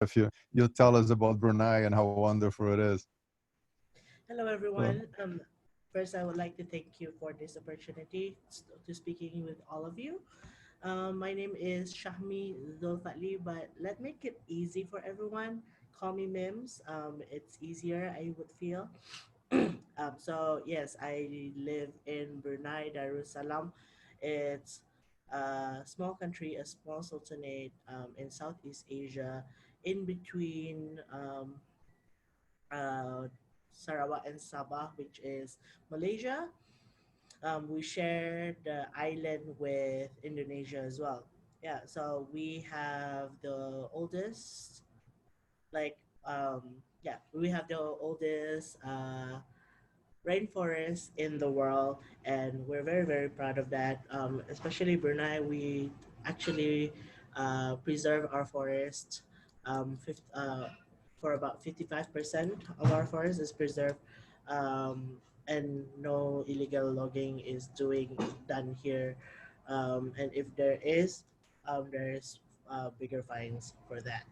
if you tell us about Brunei and how wonderful it is. Hello, So, everyone. First, I would like to thank you for this opportunity to speaking with all of you. My name is Syahmi Zulfadhli, but let's make it easy for everyone. Call me Mims. It's easier, I would feel. So yes, I live in Brunei Darussalam. It's a small country, a small sultanate in Southeast Asia, in between uh, Sarawak and Sabah, which is Malaysia. We share the island with Indonesia as well. Yeah, so we have the oldest, like, we have the oldest rainforest in the world, and we're very, very proud of that. Especially Brunei, we actually preserve our forest. For about 55% of our forest is preserved, and no illegal logging is done here. And if there is bigger fines for that.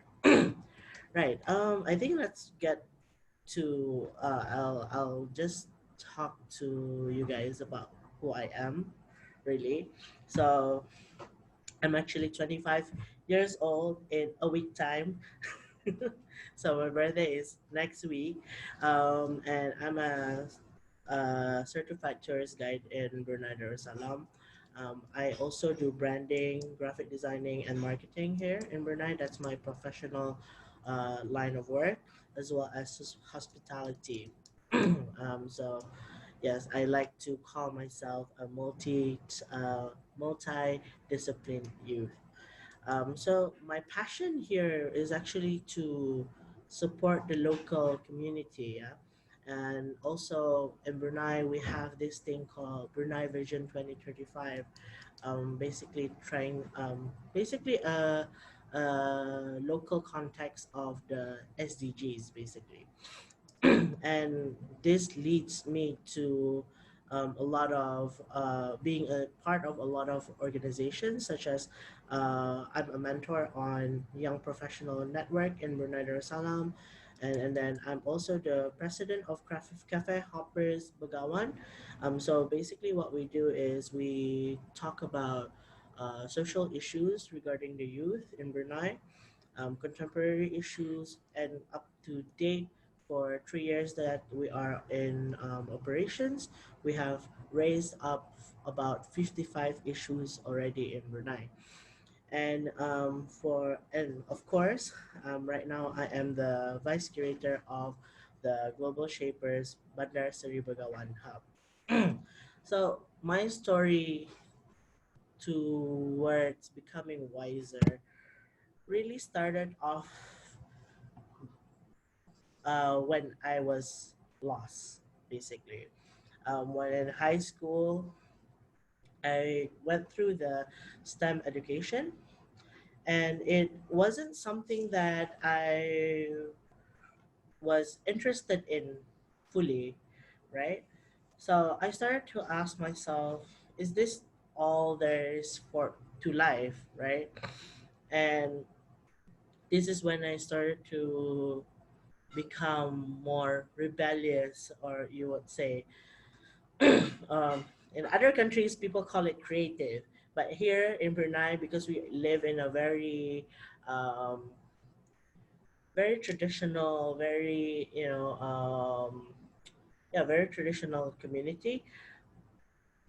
Right. I think let's get to I'll just talk to you guys about who I am, really. So I'm actually 25 years old in a week time. So my birthday is next week, and I'm a certified tourist guide in Brunei Darussalam. I also do branding, graphic designing, and marketing here in Brunei. That's my professional line of work, as well as hospitality. So yes, I like to call myself a multi-disciplined youth. So my passion here is actually to support the local community. Yeah? And also in Brunei, we have this thing called Brunei Vision 2035. Basically trying, basically a local context of the SDGs, basically. And this leads me to a lot of being a part of a lot of organizations, such as I'm a mentor on Young Professional Network in Brunei Darussalam, and then I'm also the president of Cafe Hoppers Begawan. So basically, what we do is we talk about social issues regarding the youth in Brunei, contemporary issues, and up to date. For 3 years that we are in operations, we have raised up about 55 issues already in Brunei. And of course, right now I am the vice curator of the Global Shapers Bandar Seri Begawan Hub. So my story towards becoming wiser really started off when I was lost, basically. When in high school, I went through the STEM education, and it wasn't something that I was interested in fully, right? So I started to ask myself, is this all there is for to life, right? And this is when I started to become more rebellious, or you would say, in other countries people call it creative, but here in Brunei, because we live in a um, very traditional, very yeah, very traditional community,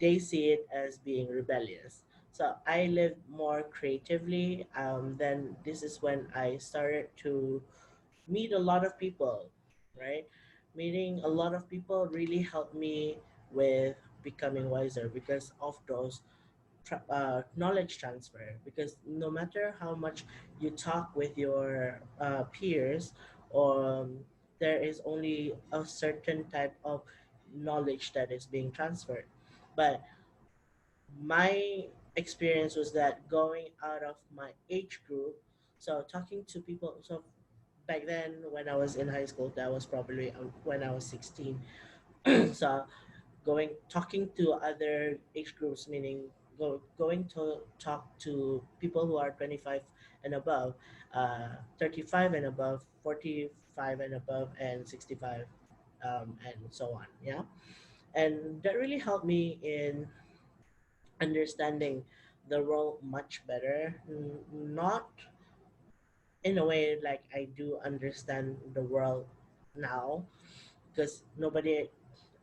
they see it as being rebellious. So I live more creatively. Then this is when I started to meet a lot of people, right? Meeting a lot of people really helped me with becoming wiser because of those knowledge transfer. Because no matter how much you talk with your peers, or there is only a certain type of knowledge that is being transferred. But my experience was that going out of my age group, so talking to people, so back then when I was in high school, that was probably when I was 16. So talking to other age groups, meaning going to talk to people who are 25 and above, 35 and above, 45 and above, and 65, and so on. Yeah, and that really helped me in understanding the world much better. Not in a way like I do understand the world now, because nobody,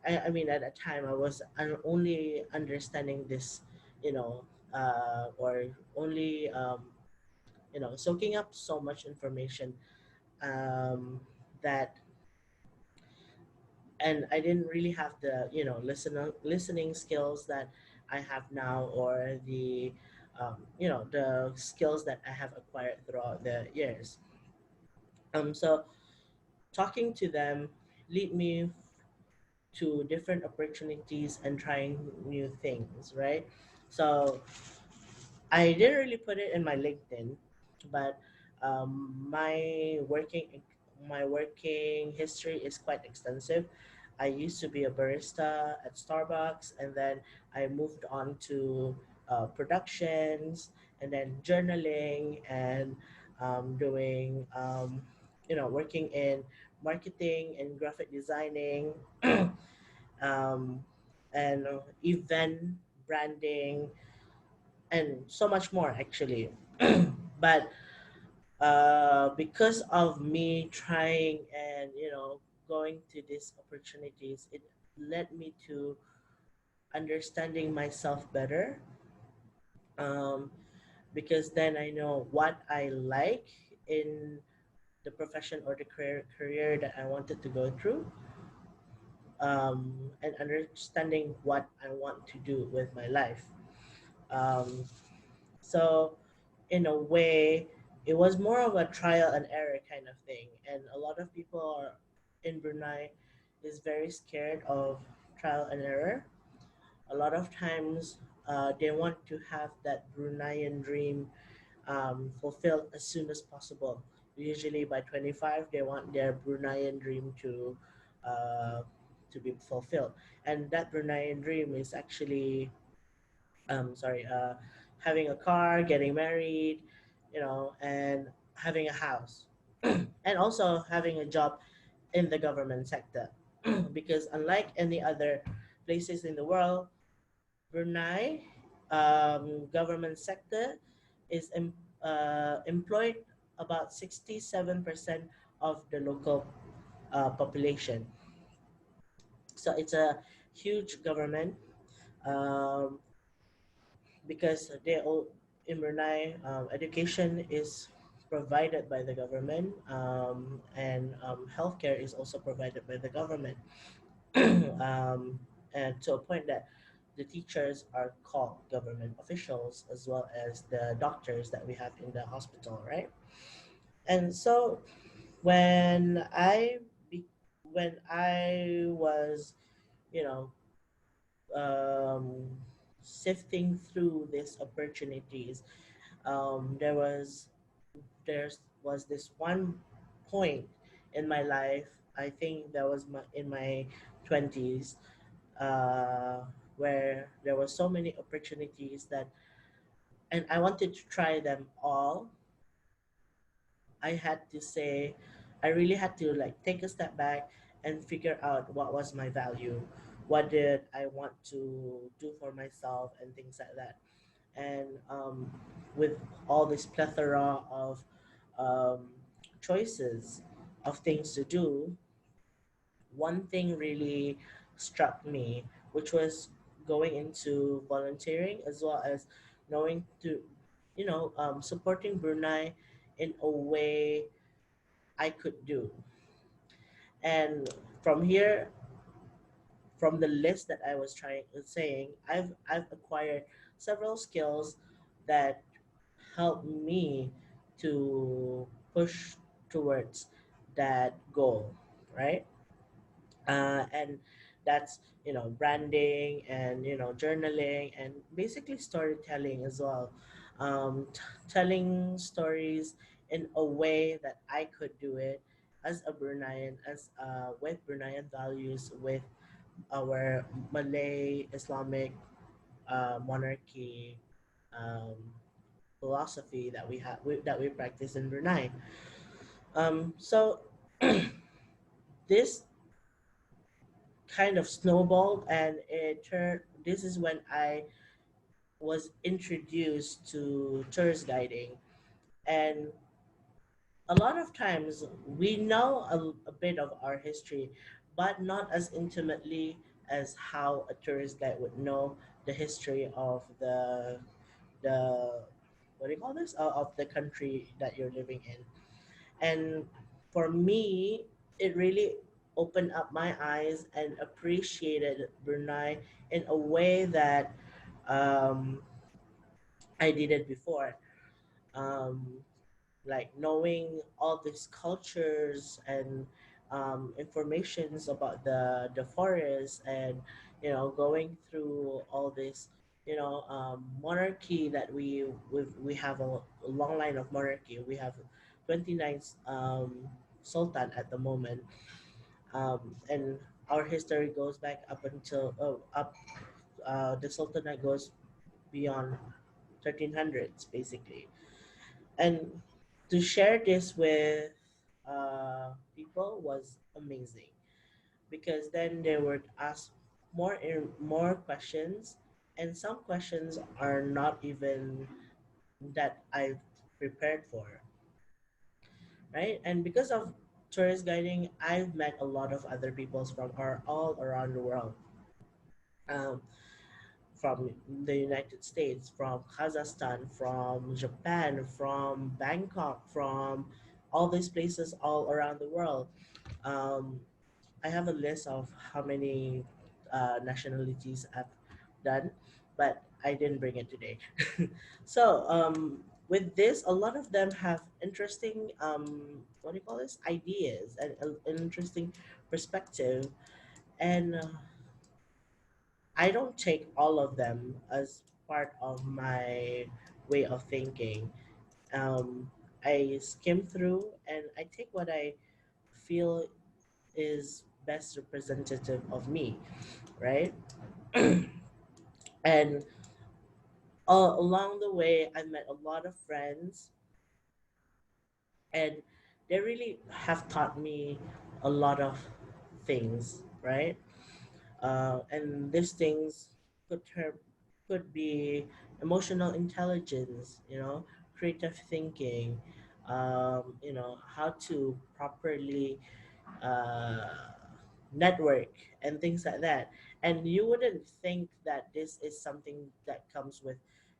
I mean, at that time I was only understanding this, you know, or only, soaking up so much information, um, that, and I didn't really have the, listening skills that I have now, or the, the skills that I have acquired throughout the years. So talking to them lead me to different opportunities and trying new things, right? So I didn't really put it in my LinkedIn, but my working history is quite extensive. I used to be a barista at Starbucks, and then I moved on to productions, and then journaling, and doing, working in marketing and graphic designing, um, and event branding, and so much more actually. But because of me trying and going to these opportunities, it led me to understanding myself better, um, because then I know what I like in the profession or the career that I wanted to go through, and understanding what I want to do with my life. Um, so in a way, it was more of a trial and error kind of thing. And a lot of people are in Brunei is very scared of trial and error. A lot of times, they want to have that Bruneian dream fulfilled as soon as possible. Usually by 25, they want their Bruneian dream uh, to be fulfilled. And that Bruneian dream is actually, sorry, having a car, getting married, and having a house, and also having a job in the government sector. Because unlike any other places in the world, Brunei, government sector is employed about 67% of the local population. So it's a huge government, um, because they all in Brunei, education is provided by the government, and healthcare is also provided by the government, um, and to a point that the teachers are called government officials, as well as the doctors that we have in the hospital, right? And so when I be, when I was, you know um, sifting through these opportunities, there was this one point in my life. I think that was in my 20s, uh, where there were so many opportunities that, and I wanted to try them all. I had to say, I really had to like take a step back and figure out what was my value, what did I want to do for myself, and things like that. And with all this plethora of um, choices of things to do, one thing really struck me, which was going into volunteering, as well as knowing to, supporting Brunei in a way I could do. And from here, from the list that I was trying saying, I've acquired several skills that help me to push towards that goal, right? And that's, branding, and journaling, and basically storytelling as well. Telling stories in a way that I could do it as a Bruneian, as with Bruneian values, with our Malay Islamic monarchy um, philosophy that that we practice in Brunei. So this kind of snowballed, and it turned. This is when I was introduced to tourist guiding, and a lot of times we know a bit of our history, but not as intimately as how a tourist guide would know the history of the what do you call this, of the country that you're living in. And for me, it really opened up my eyes and appreciated Brunei in a way that um, I didn't before. Um, like knowing all these cultures and informations about the forest, and going through all this monarchy that we have a long line of monarchy. We have 29 sultan at the moment, and our history goes back up until up the sultanate goes beyond 1300s basically. And to share this with people was amazing, because then they would ask more questions, and some questions are not even that I prepared for, right? And because of tourist guiding, I've met a lot of other peoples from all around the world, um, from the United States, from Kazakhstan, from Japan, from Bangkok, from all these places all around the world. Um, I have a list of how many nationalities I've done, but I didn't bring it today. So with this, a lot of them have interesting what do you call this, ideas, and an interesting perspective, and I don't take all of them as part of my way of thinking. Um, I skim through and I take what I feel is best representative of me, right? And along the way, I met a lot of friends, and they really have taught me a lot of things, right? And these things could could be emotional intelligence, creative thinking, how to properly uh, network and things like that. And you wouldn't think that this is something that comes with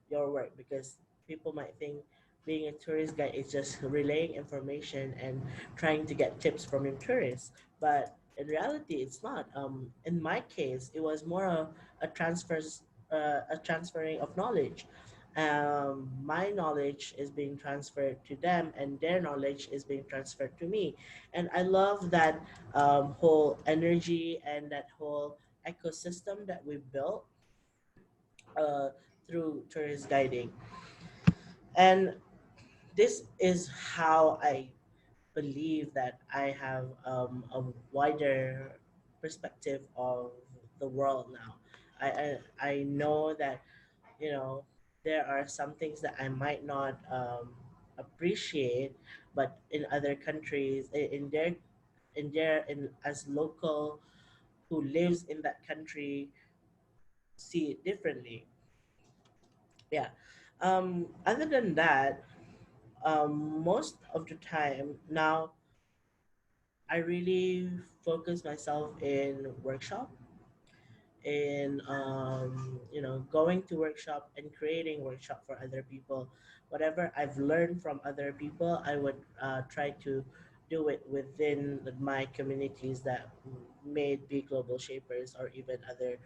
your work, because people might think being a tourist guide is just relaying information and trying to get tips from your tourists. But in reality, it's not. In my case, it was more of a transferring of knowledge. My knowledge is being transferred to them, and their knowledge is being transferred to me. And I love that whole energy and that whole ecosystem that we built uh, through tourist guiding. And this is how I believe that I have a wider perspective of the world now. I know that you know there are some things that I might not appreciate, but in other countries, in as local who lives in that country, see it differently. Yeah. Other than that, most of the time now I really focus myself in workshop, in going to workshop and creating workshop for other people. Whatever I've learned from other people, I would try to do it within my communities that may be global shapers or even other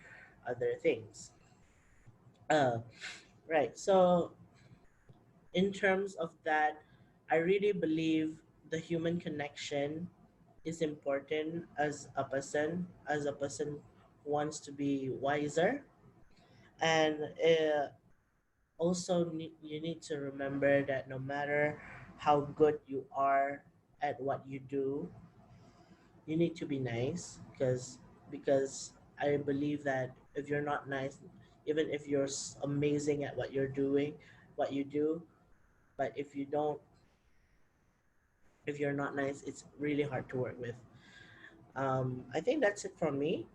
things. uh, right, so in terms of that, I really believe the human connection is important as a person who wants to be wiser. And also you need to remember that no matter how good you are at what you do, you need to be nice, because I believe that if you're not nice, even if you're amazing at what you're doing, what you do. But if you're not nice, it's really hard to work with. I think that's it from me.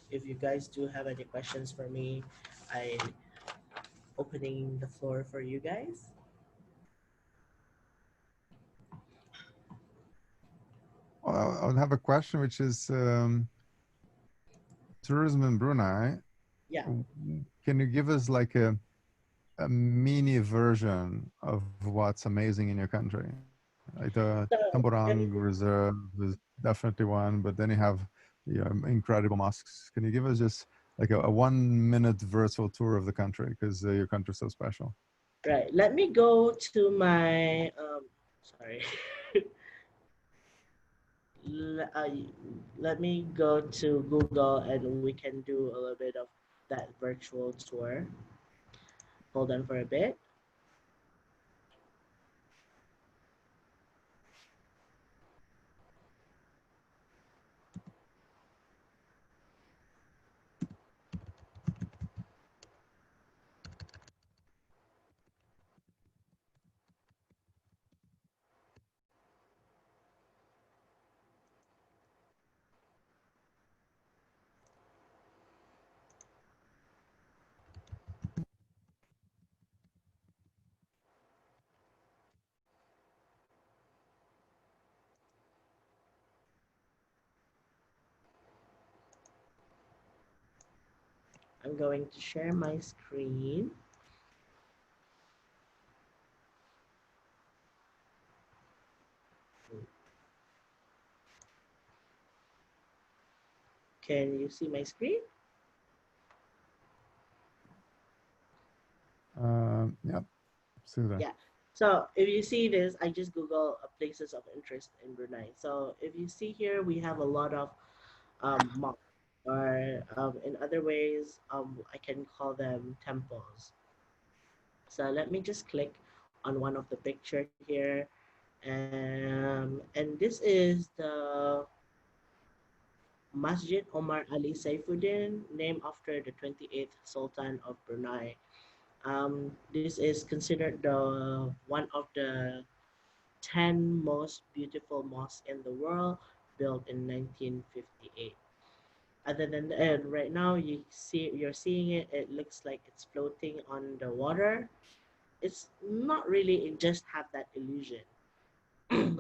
If you guys do have any questions for me, I opening the floor for you guys. Well, I would have a question, which is tourism in Brunei. Yeah. Can you give us like a mini version of what's amazing in your country? Like the So if Tamborang Reserve is definitely one, but then you have incredible mosques. Can you give us just like a 1 minute virtual tour of the country because your country's so special? right, let me go to my sorry. L- uh, Let me go to Google and we can do a little bit of that virtual tour. Hold on for a bit. I'm going to share my screen. Can you see my screen? Yeah, see there. Yeah. So if you see this, I just Google places of interest in Brunei. So if you see here, we have a lot of mosques, or in other ways, I can call them temples. So let me just click on one of the picture here, and this is the Masjid Omar Ali Saifuddin, named after the 28th Sultan of Brunei. This is considered the one of the 10 most beautiful mosques in the world, built in 1958. Other than that, right now you're seeing it. It looks like it's floating on the water. It's not really. It just have that illusion.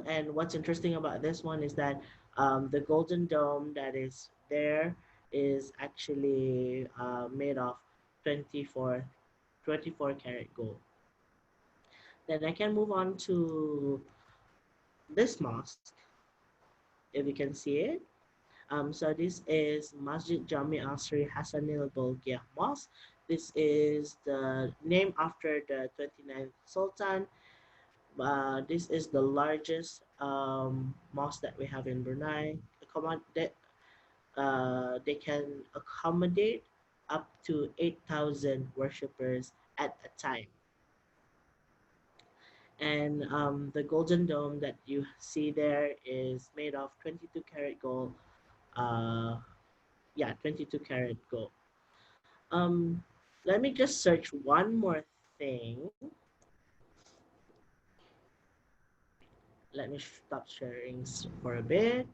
And what's interesting about this one is that the golden dome that is there is actually made of 24, 24 karat gold. Then I can move on to this mosque, if you can see it. So this is Masjid Jami Asri Hassanil Bolkiah Mosque. This is the name after the 29th Sultan. This is the largest mosque that we have in Brunei. They can accommodate up to 8,000 worshippers at a time. And the golden dome that you see there is made of 22 karat gold. Uh, yeah, 22 karat gold. Um, Let me just search one more thing. Let me stop sharing for a bit.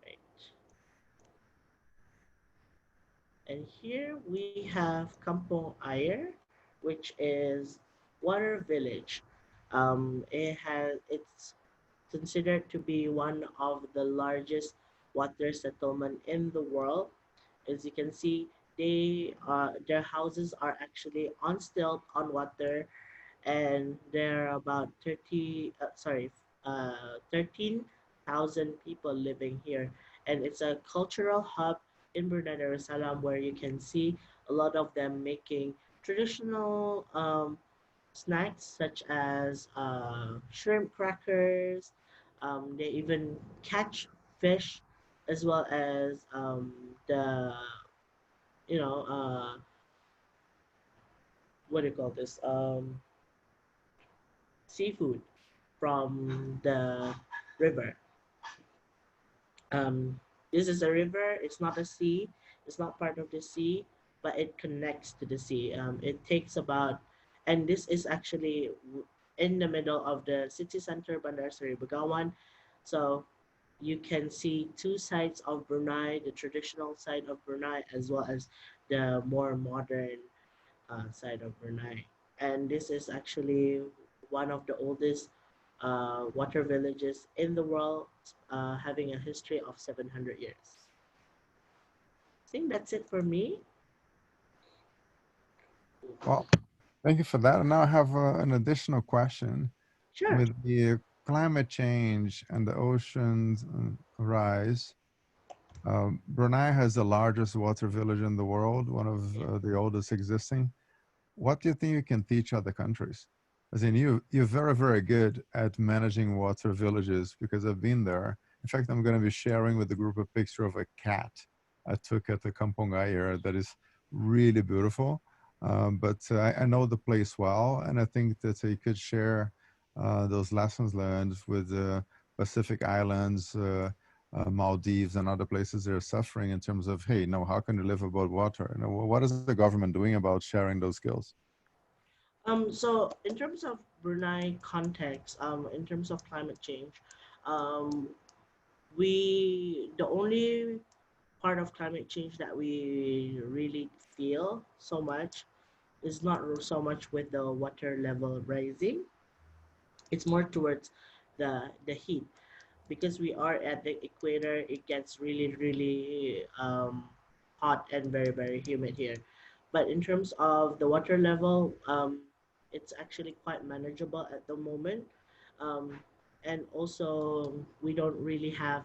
Right. And here we have Campo Ire, which is water village. It's considered to be one of the largest water settlement in the world. As you can see, their houses are actually on stilt on water, and there are about 13,000 people living here. And it's a cultural hub in Brunei Darussalam where you can see a lot of them making traditional snacks such as shrimp crackers. They even catch fish as well as the you know, what do you call this? Seafood from the river. Um, this is a river. It's not a sea. It's not part of the sea, but it connects to the sea. It takes about, and this is actually in the middle of the city center, Bandar Seri Begawan. So you can see two sides of Brunei, the traditional side of Brunei, as well as the more modern side of Brunei. And this is actually one of the oldest water villages in the world, having a history of 700 years. I think that's it for me. Well, thank you for that. And now I have an additional question. Sure. With the climate change and the oceans rise, Brunei has the largest water village in the world, one of Yeah. the oldest existing. What do you think you can teach other countries? As in, you're very, very good at managing water villages because I've been there. In fact, I'm going to be sharing with the group a picture of a cat I took at the Kampong Ire that is really beautiful. But I know the place well, and I think that you could share those lessons learned with the Pacific Islands, Maldives, and other places that are suffering in terms of, hey, no, how can you live above water? You know, what is the government doing about sharing those skills? So in terms of Brunei context, in terms of climate change, um, the only part of climate change that we really feel so much is not so much with the water level rising. It's more towards the heat, because we are at the equator. It gets really really hot and very very humid here. But in terms of the water level, it's actually quite manageable at the moment. um, and also we don't really have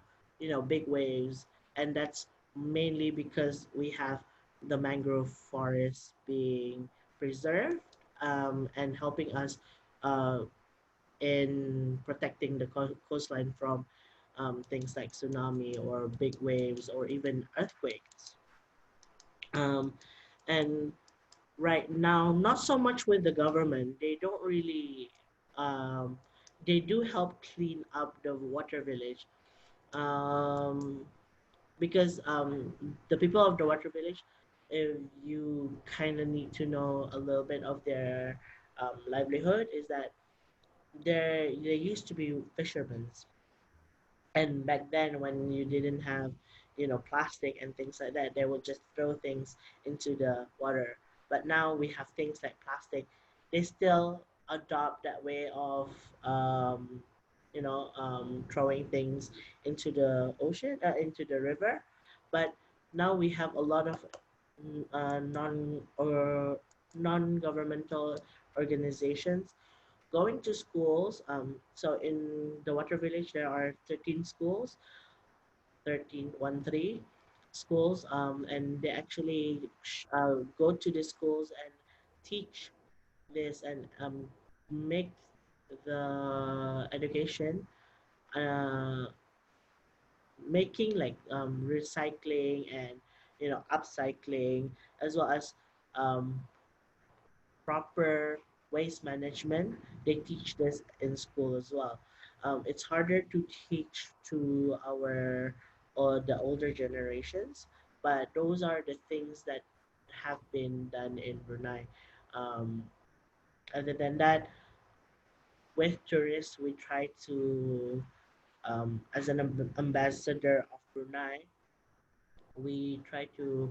big waves, and that's mainly because we have the mangrove forest being preserved, and helping us uh, in protecting the coastline from things like tsunami or big waves or even earthquakes. Um, and right now, not so much with the government. They don't really, um, they do help clean up the water village, um, because the people of the water village, if you kind of need to know a little bit of their livelihood, is that they used to be fishermen. And back then, when you didn't have plastic and things like that, they would just throw things into the water. But now we have things like plastic. They still adopt that way of throwing things into the ocean, into the river. But now we have a lot of non-governmental organizations going to schools. So in the Water Village, there are 13 schools, 13 schools, and they actually go to the schools and teach this, and make the education, uh, making like recycling and upcycling, as well as um, proper waste management. They teach this in school as well. It's harder to teach to our or the older generations, but those are the things that have been done in Brunei. Um, Other than that, with tourists, we try to, as an ambassador of Brunei, we try to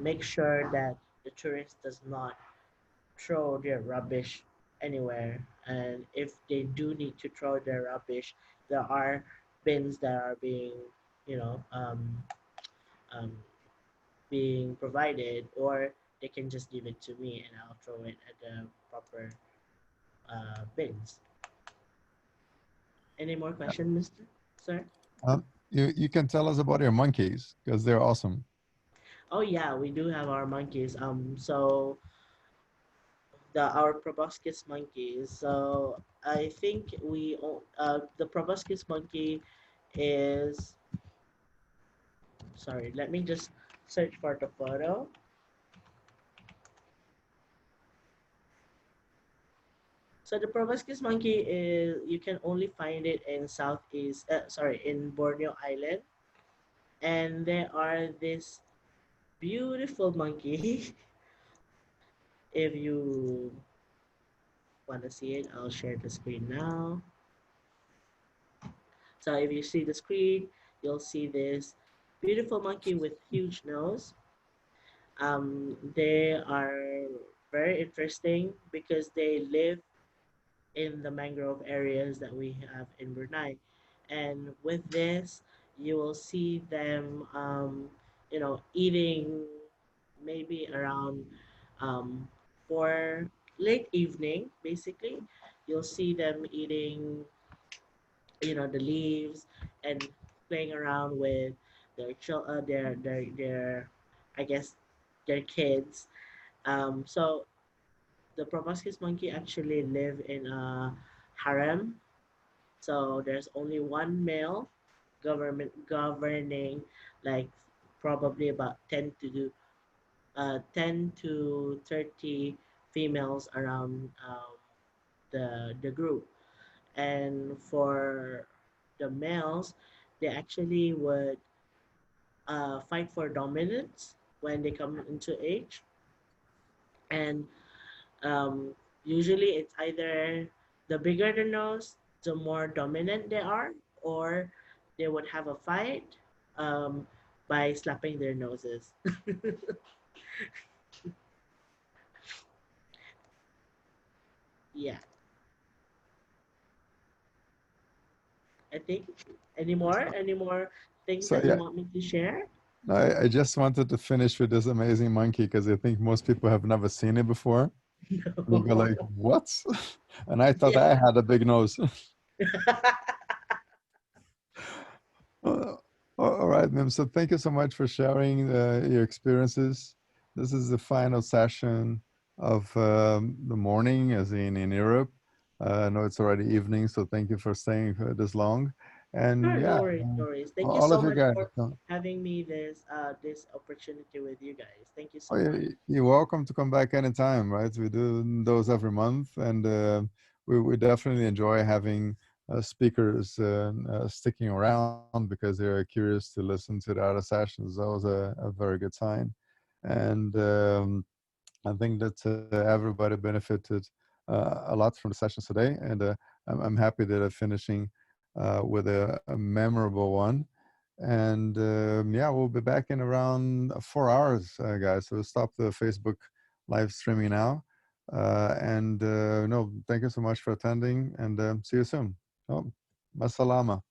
make sure that the tourist does not throw their rubbish anywhere. And if they do need to throw their rubbish, there are bins that are being, you know, um, being provided, or they can just give it to me and I'll throw it at the proper bins. Any more question, Mister Sir? You can tell us about your monkeys because they're awesome. Oh yeah, we do have our monkeys. So our proboscis monkeys. So I think the proboscis monkey is, sorry. Let me just search for the photo. So the proboscis monkey is you can only find it in southeast sorry in Borneo Island, and there are this beautiful monkey. If you want to see it, I'll share the screen now. So if you see the screen, you'll see this beautiful monkey with huge nose. They are very interesting because they live in the mangrove areas that we have in Brunei. And with this, you will see them, eating maybe around um, for late evening, basically. You'll see them eating, the leaves and playing around with their, I guess, their kids. So the proboscis monkey actually live in a harem. So there's only one male government governing like probably about 10 to 30 females around the group. And for the males, they actually would fight for dominance when they come into age. And Um, usually, it's either the bigger the nose, the more dominant they are, or they would have a fight by slapping their noses. Yeah, I think. Any more things So that you yeah, want me to share? I just wanted to finish with this amazing monkey because I think most people have never seen it before. And you go like, what? And I thought Yeah. I had a big nose. Uh, all right, Mim. So thank you so much for sharing your experiences. This is the final session of the morning, as in Europe. I know it's already evening, so thank you for staying for this long. And Sure, yeah, no worries, no worries. Thank you all so of you much guys. for having me this opportunity with you guys. Thank you Oh, so much. you're welcome to come back anytime, right? We do those every month, and we definitely enjoy having speakers sticking around because they're curious to listen to the other sessions. That was a very good sign, and I think that everybody benefited a lot from the sessions today, and I'm happy that I'm finishing with a memorable one. And yeah, we'll be back in around 4 hours, guys. So we'll stop the Facebook live streaming now. And no, thank you so much for attending, and see you soon. Oh, masalama.